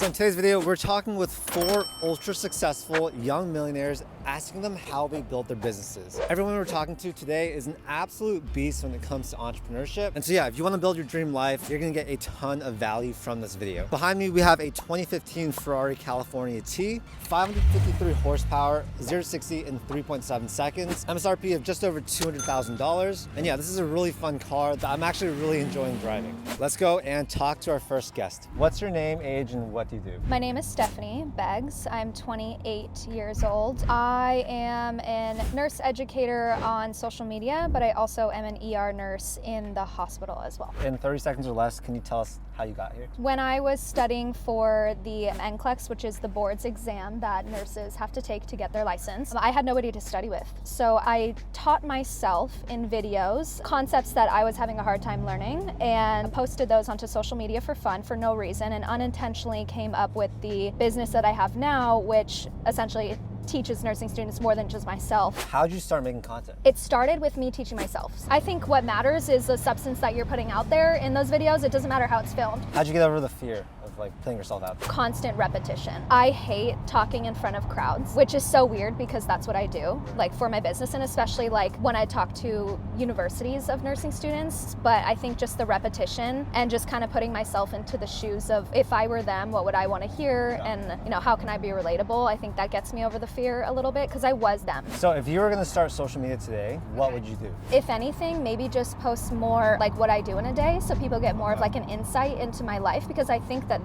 So in today's video, we're talking with 4 ultra successful young millionaires, asking them how they built their businesses. Everyone we're talking to today is an absolute beast when it comes to entrepreneurship. And so yeah, if you want to build your dream life, you're going to get a ton of value from this video. Behind me, we have a 2015 Ferrari California T, 553 horsepower, 0 to 60 in 3.7 seconds, MSRP of just over $200,000. And yeah, this is a really fun car that I'm actually really enjoying driving. Let's go and talk to our first guest. What's your name, age, and what do you do? My name is Stephanee Beggs. I'm 28 years old. I am a nurse educator on social media, but I also am an ER nurse in the hospital as well. In 30 seconds or less, can you tell us how you got here? When I was studying for the NCLEX, which is the board's exam that nurses have to take to get their license, I had nobody to study with. So I taught myself in videos concepts that I was having a hard time learning and posted those onto social media for fun for no reason, and unintentionally came up with the business that I have now, which essentially teaches nursing students more than just myself. How did you start making content? It started with me teaching myself. I think what matters is the substance that you're putting out there in those videos. It doesn't matter how it's filmed. How'd you get over the fear of putting yourself out there? Constant repetition. I hate talking in front of crowds, which is so weird because that's what I do, for my business, and especially when I talk to universities of nursing students. But I think just the repetition and just kind of putting myself into the shoes of, if I were them, what would I want to hear? And how can I be relatable? I think that gets me over the fear a little bit because I was them. So if you were going to start social media today, what would you do? If anything, maybe just post more what I do in a day so people get more of an insight into my life, because I think that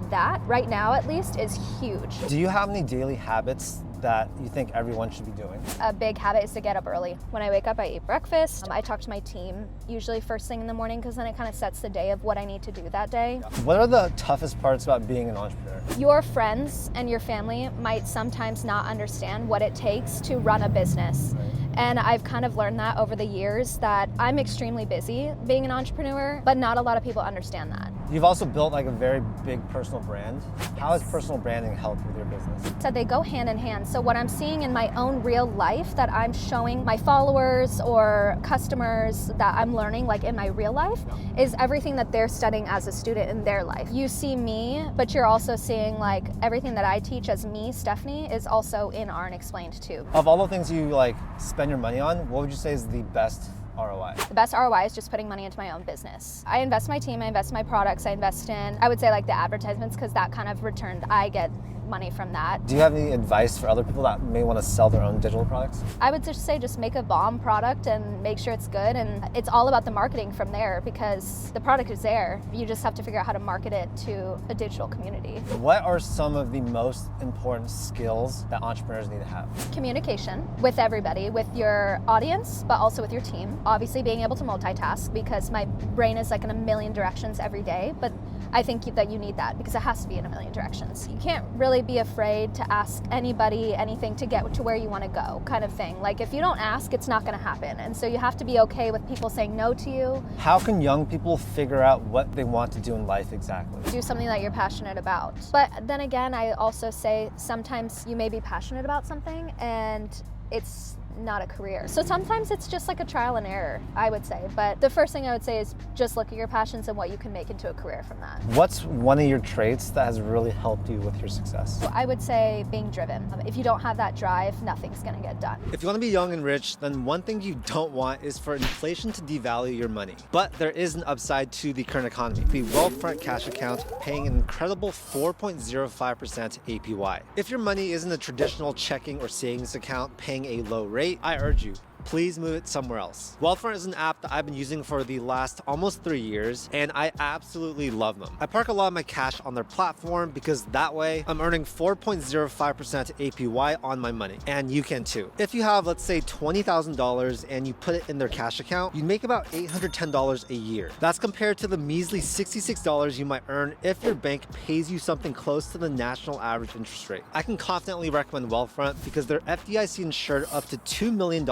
right now at least is huge. Do you have any daily habits that you think everyone should be doing? A big habit is to get up early. When I wake up, I eat breakfast. I talk to my team, usually first thing in the morning, because then it kind of sets the day of what I need to do that day. What are the toughest parts about being an entrepreneur? Your friends and your family might sometimes not understand what it takes to run a business. And I've kind of learned that over the years, that I'm extremely busy being an entrepreneur, but not a lot of people understand that. You've also built a very big personal brand. How has personal branding helped with your business? So they go hand in hand. So what I'm seeing in my own real life that I'm showing my followers or customers that I'm learning in my real life is everything that they're studying as a student in their life. You see me, but you're also seeing everything that I teach as me, Stephanee, is also in RN Explained too. Of all the things you spend your money on, what would you say is the best ROI? The best ROI is just putting money into my own business. I invest in my team, I invest in my products, I invest in, I would say the advertisements, because that kind of returned, I get money from that. Do you have any advice for other people that may want to sell their own digital products? I would just say just make a bomb product and make sure it's good, and it's all about the marketing from there, because the product is there. You just have to figure out how to market it to a digital community. What are some of the most important skills that entrepreneurs need to have? Communication with everybody, with your audience, but also with your team. Obviously being able to multitask, because my brain is in a million directions every day, but I think that you need that because it has to be in a million directions. You can't really be afraid to ask anybody anything to get to where you want to go, kind of thing. If you don't ask, it's not going to happen. And so you have to be okay with people saying no to you. How can young people figure out what they want to do in life exactly? Do something that you're passionate about. But then again, I also say sometimes you may be passionate about something and it's not a career. So sometimes it's just a trial and error, I would say. But the first thing I would say is just look at your passions and what you can make into a career from that. What's one of your traits that has really helped you with your success? So I would say being driven. If you don't have that drive, nothing's gonna get done. If you want to be young and rich, then one thing you don't want is for inflation to devalue your money. But there is an upside to the current economy. The Wealthfront cash account paying an incredible 4.05% APY. If your money isn't a traditional checking or savings account paying a low rate, I urge you, please move it somewhere else. Wealthfront is an app that I've been using for the last almost 3 years, and I absolutely love them. I park a lot of my cash on their platform because that way I'm earning 4.05% APY on my money, and you can too. If you have, let's say, $20,000 and you put it in their cash account, you make about $810 a year. That's compared to the measly $66 you might earn if your bank pays you something close to the national average interest rate. I can confidently recommend Wealthfront because they're FDIC insured up to $2 million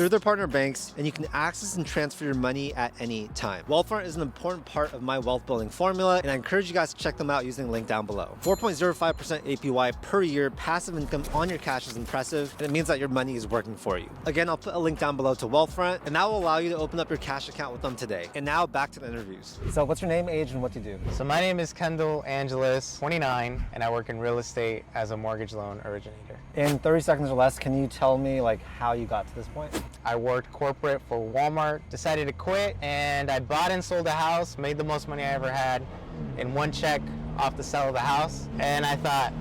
through their partner banks, and you can access and transfer your money at any time. Wealthfront is an important part of my wealth building formula, and I encourage you guys to check them out using the link down below. 4.05% APY per year passive income on your cash is impressive, and it means that your money is working for you. Again, I'll put a link down below to Wealthfront, and that will allow you to open up your cash account with them today. And now back to the interviews. So what's your name, age, and what do you do? So my name is Kendell Angeles, 29, and I work in real estate as a mortgage loan originator. In 30 seconds or less, can you tell me like how you got to this point? I worked corporate for Walmart, decided to quit, and I bought and sold a house, made the most money I ever had in one check off the sale of the house, and I thought,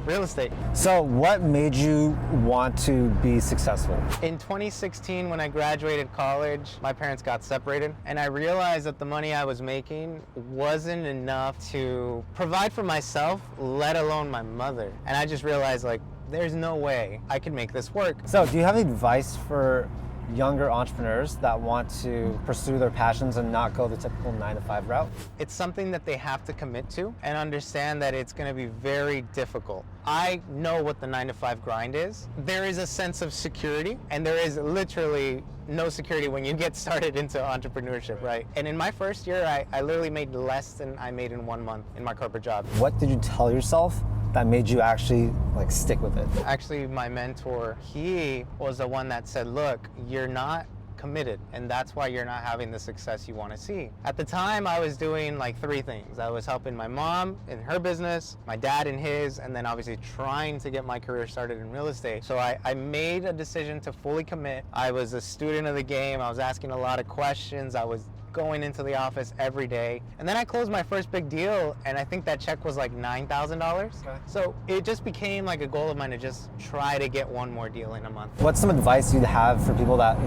real estate. So what made you want to be successful? In 2016, when I graduated college, my parents got separated, and I realized that the money I was making wasn't enough to provide for myself, let alone my mother. And I just realized, like, there's no way I could make this work. So do you have advice for younger entrepreneurs that want to pursue their passions and not go the typical 9-to-5 route? It's something that they have to commit to and understand that it's going to be very difficult. I know what the 9-to-5 grind is. There is a sense of security, and there is literally no security when you get started into entrepreneurship, right? And in my first year, I literally made less than I made in 1 month in my corporate job. What did you tell yourself that made you actually like stick with it? Actually, my mentor, he was the one that said, look, you're not committed, and that's why you're not having the success you want to see. At the time, I was doing like 3 things. I was helping my mom in her business, my dad in his, and then obviously trying to get my career started in real estate. So I made a decision to fully commit. I was a student of the game. I was asking a lot of questions. I was going into the office every day. And then I closed my first big deal, and I think that check was like $9,000. Okay. So it just became like a goal of mine to just try to get one more deal in a month. What's some advice you'd have for people that,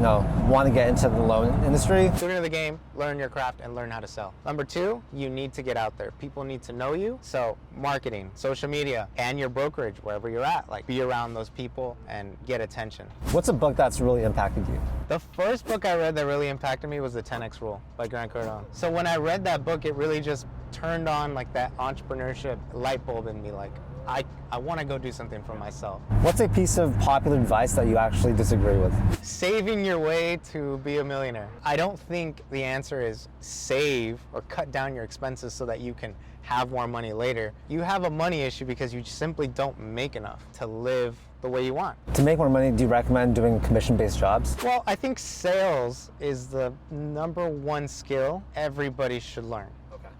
want to get into the loan industry? Student of the game, learn your craft and learn how to sell. Number 2, you need to get out there. People need to know you. So marketing, social media, and your brokerage, wherever you're at, like be around those people and get attention. What's a book that's really impacted you? The first book I read that really impacted me was The 10X Rule by Grant Cardone. So when I read that book, it really just turned on like that entrepreneurship light bulb in me. Like, I want to go do something for myself. What's a piece of popular advice that you actually disagree with? Saving your way to be a millionaire. I don't think the answer is save or cut down your expenses so that you can have more money later. You have a money issue because you simply don't make enough to live the way you want. To make more money, do you recommend doing commission-based jobs? Well, I think sales is the #1 skill everybody should learn.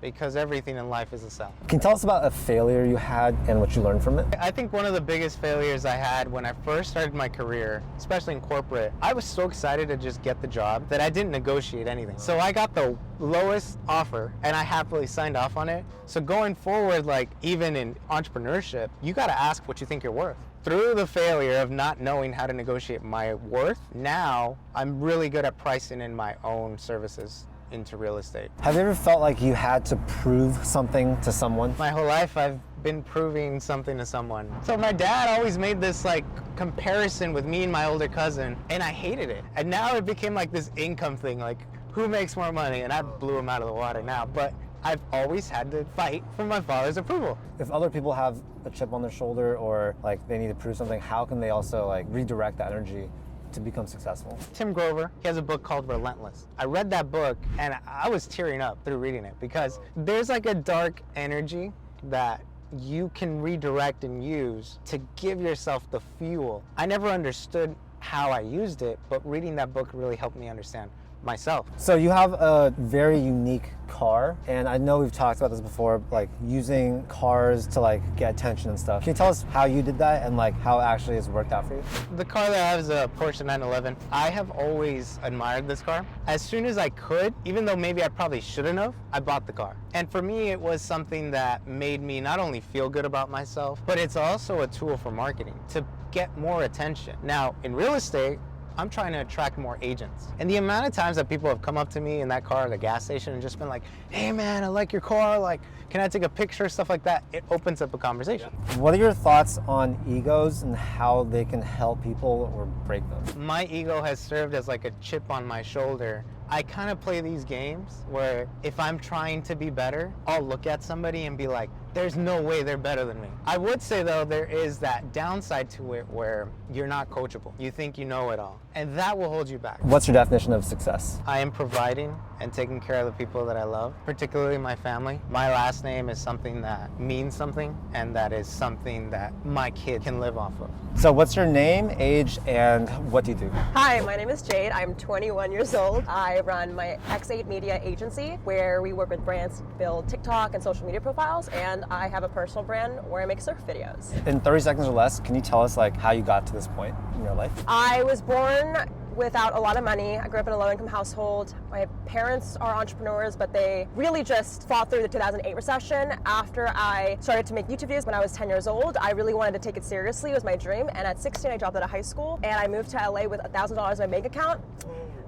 Because everything in life is a sell. Can you tell us about a failure you had and what you learned from it? I think one of the biggest failures I had when I first started my career, especially in corporate, I was so excited to just get the job that I didn't negotiate anything. So I got the lowest offer and I happily signed off on it. So going forward, like even in entrepreneurship, you gotta ask what you think you're worth. Through the failure of not knowing how to negotiate my worth, now I'm really good at pricing in my own services into real estate. Have you ever felt like you had to prove something to someone? My whole life I've been proving something to someone. So my dad always made this like comparison with me and my older cousin, and I hated it. And now it became like this income thing, like who makes more money? And I blew him out of the water now, but I've always had to fight for my father's approval. If other people have a chip on their shoulder or like they need to prove something, how can they also like redirect that energy to become successful? Tim Grover, he has a book called Relentless. I read that book and I was tearing up through reading it because there's like a dark energy that you can redirect and use to give yourself the fuel. I never understood how I used it, but reading that book really helped me understand myself. So you have a very unique car, and I know we've talked about this before, like using cars to like get attention and stuff. Can you tell us how you did that and like how it actually has worked out for you? The car that I have is a Porsche 911. I have always admired this car. As soon as I could, even though maybe I probably shouldn't have, I bought the car. And for me, it was something that made me not only feel good about myself, but it's also a tool for marketing to get more attention. Now, in real estate, I'm trying to attract more agents. And the amount of times that people have come up to me in that car at the gas station and just been like, hey man, I like your car, like, can I take a picture, stuff like that, it opens up a conversation. What are your thoughts on egos and how they can help people or break them? My ego has served as like a chip on my shoulder. I kind of play these games where if I'm trying to be better, I'll look at somebody and be like, there's no way they're better than me. I would say though, there is that downside to it where you're not coachable. You think you know it all, and that will hold you back. What's your definition of success? I am providing and taking care of the people that I love, particularly my family. My last name is something that means something, and that is something that my kid can live off of. So what's your name, age, and what do you do? Hi, my name is Jade. I'm 21 years old. I run my X8 Media agency where we work with brands to build TikTok and social media profiles, and I have a personal brand where I make surf videos. In 30 seconds or less, can you tell us like how you got to this point in your life? I was born without a lot of money. I grew up in a low-income household. My parents are entrepreneurs, but they really just fought through the 2008 recession. After I started to make YouTube videos when I was 10 years old, I really wanted to take it seriously. It was my dream. And at 16, I dropped out of high school and I moved to LA with $1,000 in my bank account.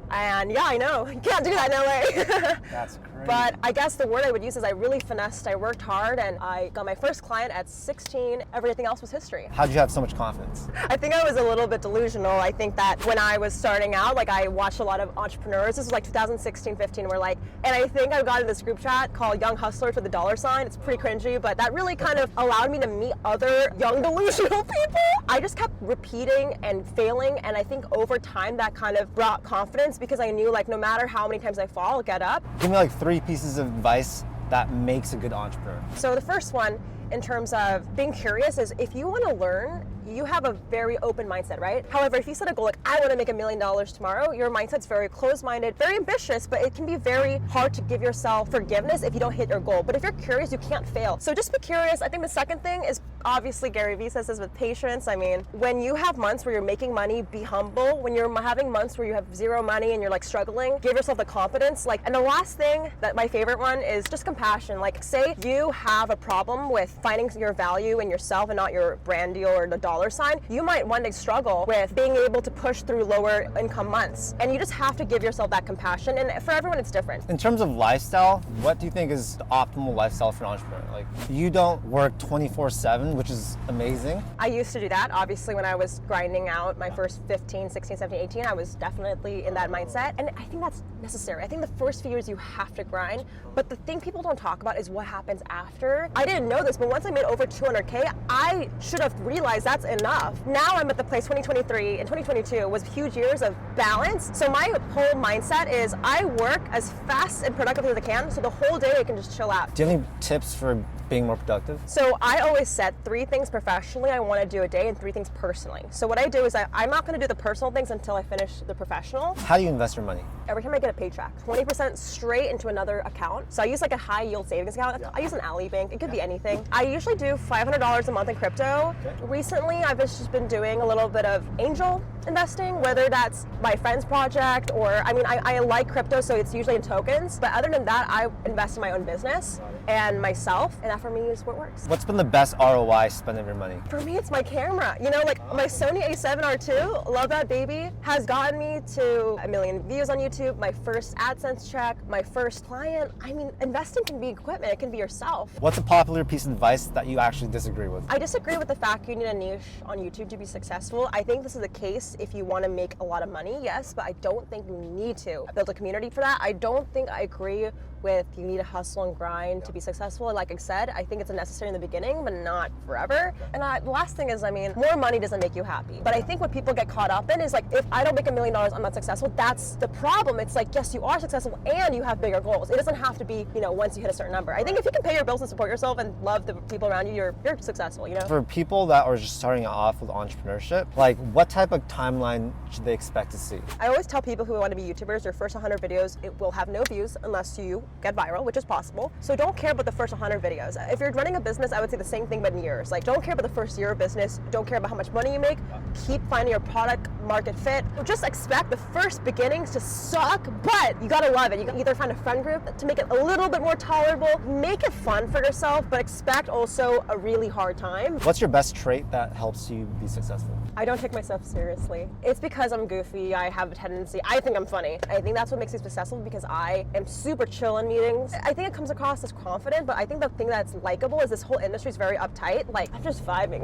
And yeah, I know, you can't do that in LA. That's crazy. But I guess the word I would use is I really finessed, I worked hard, and I got my first client at 16. Everything else was history. How'd you have so much confidence? I think I was a little bit delusional. I think that when I was starting out, like I watched a lot of entrepreneurs. This was like 2016, 15, where like, and I think I got in this group chat called Young Hustlers with the $sign. It's pretty cringy, but that really kind of allowed me to meet other young delusional people. I just kept repeating and failing, and I think over time that kind of brought confidence because I knew like no matter how many times I fall, I'll get up. Give me like 3 pieces of advice that makes a good entrepreneur. So the first one, in terms of being curious, is if you want to learn, you have a very open mindset, right? However, if you set a goal like, I want to make $1 million tomorrow, your mindset's very closed-minded, very ambitious, but it can be very hard to give yourself forgiveness if you don't hit your goal. But if you're curious, you can't fail. So just be curious. I think the second thing is obviously Gary Vee says this with patience. I mean, when you have months where you're making money, be humble. When you're having months where you have zero money and you're like struggling, give yourself the confidence. Like, and the last thing, that my favorite one, is just compassion. Like, say you have a problem with finding your value in yourself and not your brand deal or the $sign, you might one day struggle with being able to push through lower income months. And you just have to give yourself that compassion. And for everyone, it's different. In terms of lifestyle, what do you think is the optimal lifestyle for an entrepreneur? Like, you don't work 24/7, which is amazing. I used to do that. Obviously, when I was grinding out my first 15, 16, 17, 18, I was definitely in that mindset. And I think that's necessary. I think the first few years you have to grind. But the thing people don't talk about is what happens after. I didn't know this, but once I made over 200K, I should have realized that's enough. Now I'm at the place 2023 and 2022 was huge years of balance. So my whole mindset is I work as fast and productively as I can, so the whole day I can just chill out. Do you have any tips for being more productive? So I always set 3 things professionally I want to do a day and 3 things personally. So what I do is I'm not going to do the personal things until I finish the professional. How do you invest your money? Every time I get a paycheck, 20% straight into another account. So I use like a high yield savings account. I use an Ally Bank. It could be anything. I usually do $500 a month in crypto. Recently, I've just been doing a little bit of angel investing, whether that's my friend's project or, I mean, I like crypto, so it's usually in tokens. But other than that, I invest in my own business and myself, and that for me is what works. What's been the best ROI spending your money? For me, it's my camera. You know, like my Sony A7R II, love that baby, has gotten me to 1 million views on YouTube, my first AdSense check, my first client. I mean, investing can be equipment, it can be yourself. What's a popular piece of advice that you actually disagree with? I disagree with the fact you need a niche on YouTube to be successful. I think this is the case if you want to make a lot of money, yes, but I don't think you need to build a community for that. I don't think I agree with you need to hustle and grind to be successful. Like I said, I think it's necessary in the beginning, but not forever. And the last thing is, I mean, more money doesn't make you happy. But I think what people get caught up in is like, if I don't make $1 million, I'm not successful. That's the problem. It's like, yes, you are successful and you have bigger goals. It doesn't have to be, you know, once you hit a certain number. I think if you can pay your bills and support yourself and love the people around you, you're successful, you know? For people that are just starting off with entrepreneurship, like what type of timeline should they expect to see? I always tell people who want to be YouTubers, your first 100 videos, it will have no views unless you get viral, which is possible. So don't care about the first 100 videos. If you're running a business, I would say the same thing but in years. Like, don't care about the first year of business. Don't care about how much money you make. Keep finding your product market fit. Just expect the first beginnings to suck, but you gotta love it. You can either find a friend group to make it a little bit more tolerable, make it fun for yourself, but expect also a really hard time. What's your best trait that helps you be successful? I don't take myself seriously. It's because I'm goofy. I have a tendency. I think I'm funny. I think that's what makes me successful because I am super chill in meetings. I think it comes across as confident, but I think the thing that's likable is this whole industry is very uptight. Like, I'm just vibing.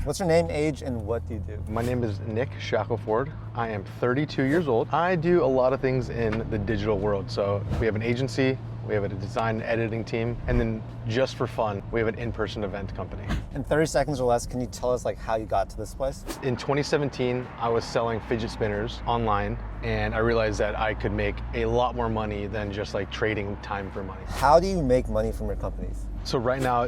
What's your name, age, and what do you do? My name is Nick Shackelford. I am 32 years old. I do a lot of things in the digital world. So we have an agency we have a design and editing team, and then just for fun, we have an in-person event company. In 30 seconds or less, can you tell us like how you got to this place? In 2017, I was selling fidget spinners online, and I realized that I could make a lot more money than just like trading time for money. How do you make money from your companies? So right now,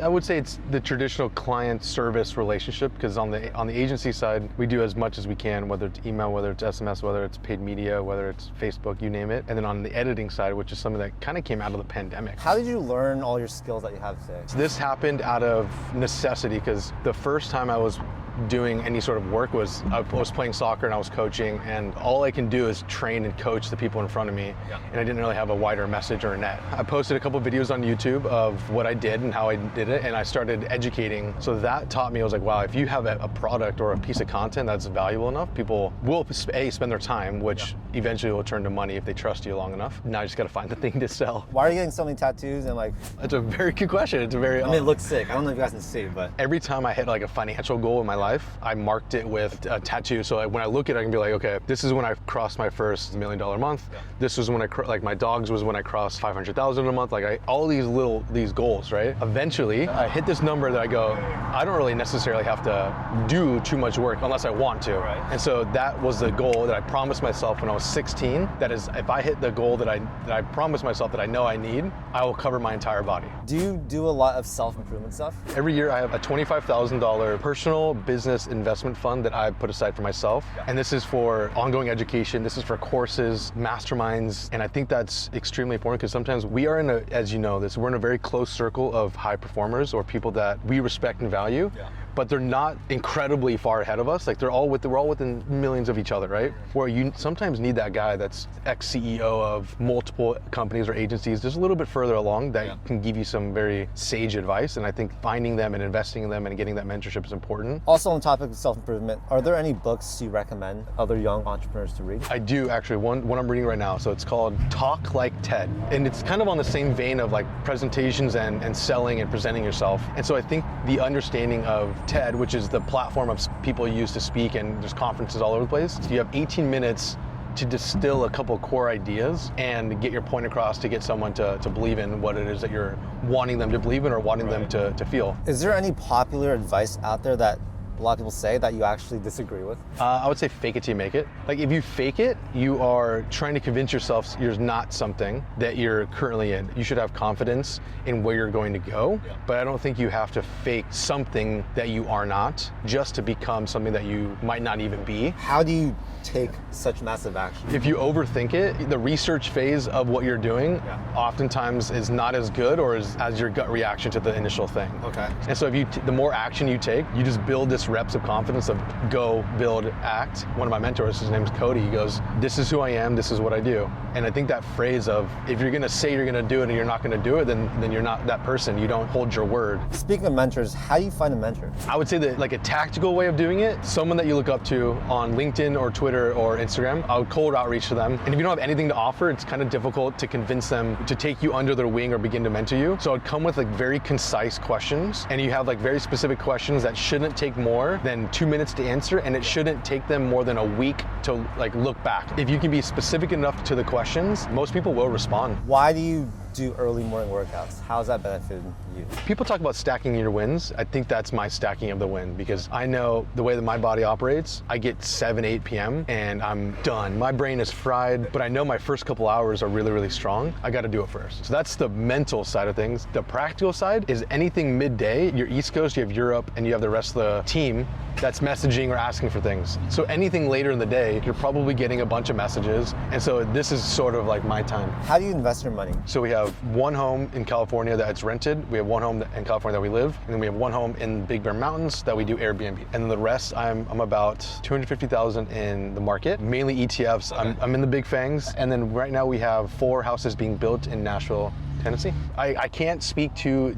I would say it's the traditional client service relationship, because on the agency side, we do as much as we can, whether it's email, whether it's SMS, whether it's paid media, whether it's Facebook, you name it. And then on the editing side, which is something that kind of came out of the pandemic. How did you learn all your skills that you have today? So this happened out of necessity, because the first time I was doing any sort of work was I was playing soccer and I was coaching, and all I can do is train and coach the people in front of me. And I didn't really have a wider message or a net. I posted a couple videos on YouTube of what I did and how I did it, and I started educating. So that taught me, I was like, wow, if you have a product or a piece of content that's valuable enough, people will spend their time, which eventually will turn to money if they trust you long enough. Now I just gotta find the thing to sell. Why are you getting so many tattoos and like? It's a very good question. It's a very, I mean, it looks sick. I don't know if you guys can see, but. Every time I hit like a financial goal in my life, I marked it with a tattoo. So like, when I look at it, I can be like, okay, this is when I crossed my first $1 million month. This was when like my dogs was when I crossed 500,000 a month. Like all these goals, right? Eventually, I hit this number that I go, I don't really necessarily have to do too much work unless I want to. Right. And so that was the goal that I promised myself when I was 16. That is, if I hit the goal that I promised myself that I know I need, I will cover my entire body. Do you do a lot of self-improvement stuff? Every year I have a $25,000 personal business investment fund that I put aside for myself. And this is for ongoing education. This is for courses, masterminds. And I think that's extremely important, because sometimes we are in as you know we're in a very close circle of high performers or people that we respect and value. But they're not incredibly far ahead of us. Like we're all within millions of each other, right? Where you sometimes need that guy that's ex-CEO of multiple companies or agencies just a little bit further along that can give you some very sage advice. And I think finding them and investing in them and getting that mentorship is important. Also on the topic of self-improvement, are there any books you recommend other young entrepreneurs to read? I do actually, one I'm reading right now. So it's called Talk Like TED. And it's kind of on the same vein of like presentations and selling and presenting yourself. And so I think the understanding of TED, which is the platform of people use to speak, and there's conferences all over the place. So you have 18 minutes to distill a couple core ideas and get your point across to get someone to believe in what it is that you're wanting them to believe in or wanting them to feel. Is there any popular advice out there that a lot of people say that you actually disagree with? I would say fake it till you make it. Like if you fake it, you are trying to convince yourself you're not something that you're currently in. You should have confidence in where you're going to go, but I don't think you have to fake something that you are not just to become something that you might not even be. How do you take such massive action? If you overthink it, the research phase of what you're doing oftentimes is not as good or as your gut reaction to the initial thing. Okay. And so if the more action you take, you just build this reps of confidence of go, build, act. One of my mentors, his name is Cody, he goes, this is who I am, this is what I do. And I think that phrase of, if you're gonna say you're gonna do it and you're not gonna do it, then you're not that person, you don't hold your word. Speaking of mentors, how do you find a mentor? I would say that like a tactical way of doing it, someone that you look up to on LinkedIn or Twitter or Instagram, I would cold outreach to them. And if you don't have anything to offer, it's kind of difficult to convince them to take you under their wing or begin to mentor you. So I'd come with like very concise questions, and you have like very specific questions that shouldn't take more than 2 minutes to answer, and it shouldn't take them more than a week to like look back. If you can be specific enough to the questions, most people will respond. Why do you do early morning workouts? How's that benefited you? People talk about stacking your wins. I think that's my stacking of the win, because I know the way that my body operates, I get 7, 8 p.m. and I'm done. My brain is fried, but I know my first couple hours are really, really strong. I got to do it first. So that's the mental side of things. The practical side is anything midday, you're East Coast, you have Europe, and you have the rest of the team that's messaging or asking for things. So anything later in the day, you're probably getting a bunch of messages. And so this is sort of like my time. How do you invest your money? So we have one home in California that's rented. We have one home in California that we live. And then we have one home in Big Bear Mountains that we do Airbnb. And then the rest, I'm about 250,000 in the market, mainly ETFs. Okay. I'm in the big fangs. And then right now we have 4 houses being built in Nashville, Tennessee. I can't speak too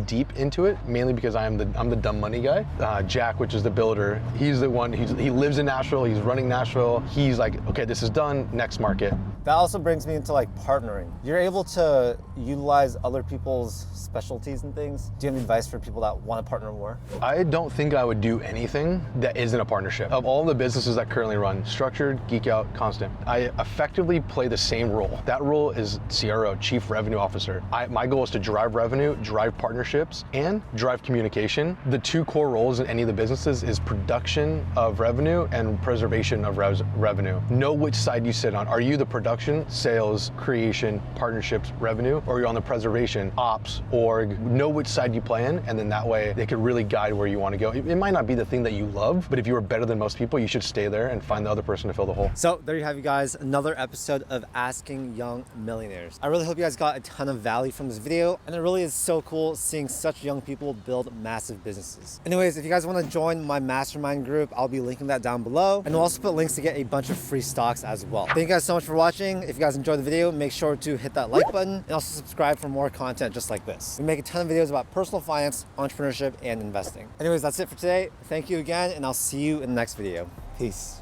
deep into it, mainly because I'm the dumb money guy. Jack, which is the builder, he's the one, he lives in Nashville, he's running Nashville. He's like, okay, this is done, next market. That also brings me into like partnering. You're able to utilize other people's specialties and things. Do you have advice for people that want to partner more? I don't think I would do anything that isn't a partnership. Of all the businesses that currently run, Structured, Geek Out, Constant, I effectively play the same role. That role is CRO, Chief Revenue Officer. My goal is to drive revenue, drive partnerships, and drive communication. The two core roles in any of the businesses is production of revenue and preservation of revenue. Know which side you sit on. Are you the production, sales, creation, partnerships, revenue, or you're on the preservation, ops, org? Know which side you play in, and then that way they could really guide where you want to go. It might not be the thing that you love, but if you are better than most people, you should stay there and find the other person to fill the hole. So there you have you guys, another episode of Asking Young Millionaires. I really hope you guys got a ton of value from this video, and it really is so cool seeing such young people build massive businesses. Anyways, if you guys want to join my mastermind group, I'll be linking that down below, and we'll also put links to get a bunch of free stocks as well. Thank you guys so much for watching. If you guys enjoyed the video, make sure to hit that like button and also subscribe for more content just like this. We make a ton of videos about personal finance, entrepreneurship, and investing. Anyways, that's it for today. Thank you again, and I'll see you in the next video. Peace.